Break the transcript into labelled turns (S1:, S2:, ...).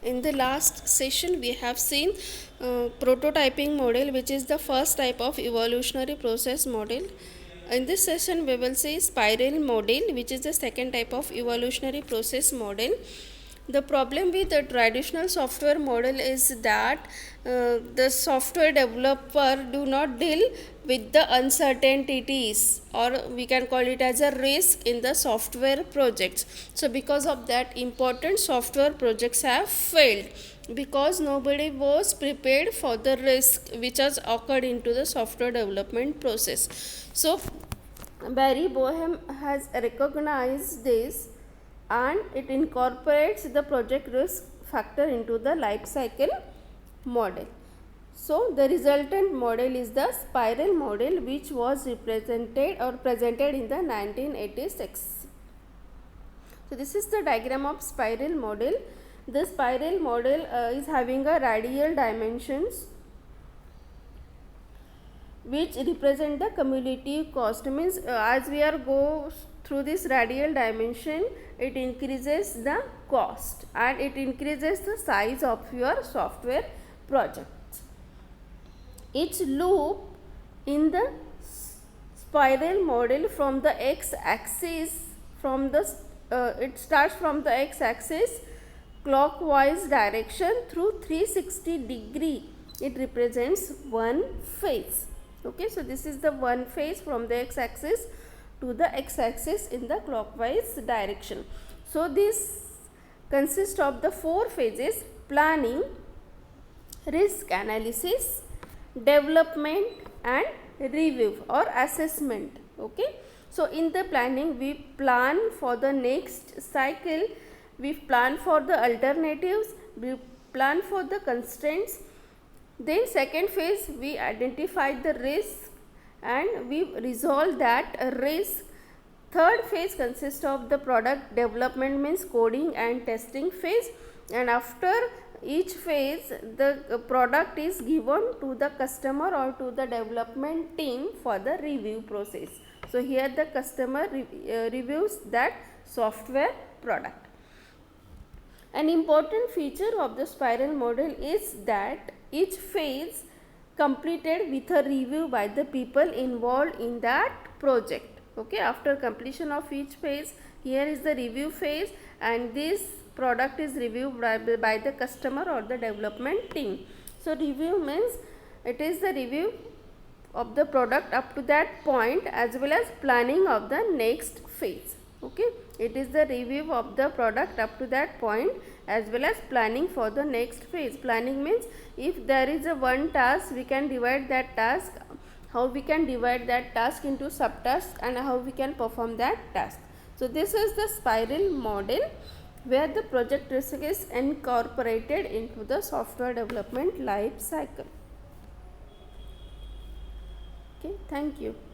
S1: In the last session we have seen prototyping model, which is the first type of evolutionary process model. In this session we will see spiral model, which is the second type of evolutionary process model. The problem with the traditional software model is that the software developer do not deal with the uncertainties, or we can call it as a risk in the software projects. So because of that, important software projects have failed because nobody was prepared for the risk which has occurred into the software development process. So Barry Boehm has recognized this, and it incorporates the project risk factor into the life cycle model. So the resultant model is the spiral model, which was represented or presented in the 1986. So this is the diagram of spiral model. The spiral model is having a radial dimensions which represent the cumulative cost. Means as we are go through this radial dimension, it increases the cost and it increases the size of your software project. Each loop in the spiral model from the x-axis, it starts from the x-axis clockwise direction through 360 degree. It represents one phase. Okay, so this is the one phase from the x-axis to the x-axis in the clockwise direction. So this consists of the four phases: planning, risk analysis, development and review or assessment. Okay, so in the planning, we plan for the next cycle, we plan for the alternatives, we plan for the constraints. Then second phase, we identify the risk and we resolve that risk. Third phase consists of the product development, means coding and testing phase, and after each phase the product is given to the customer or to the development team for the review process. So here the customer reviews that software product. An important feature of the spiral model is that each phase completed with a review by the people involved in that project. Okay, after completion of each phase, here is the review phase, and this product is reviewed by the customer or the development team. So review means it is the review of the product up to that point as well as planning of the next phase. Okay, it is the review of the product up to that point as well as planning for the next phase. Planning means if there is a one task, we can divide that task, how we can divide that task into subtasks and how we can perform that task. So this is the spiral model where the project risk is incorporated into the software development life cycle. Okay, thank you.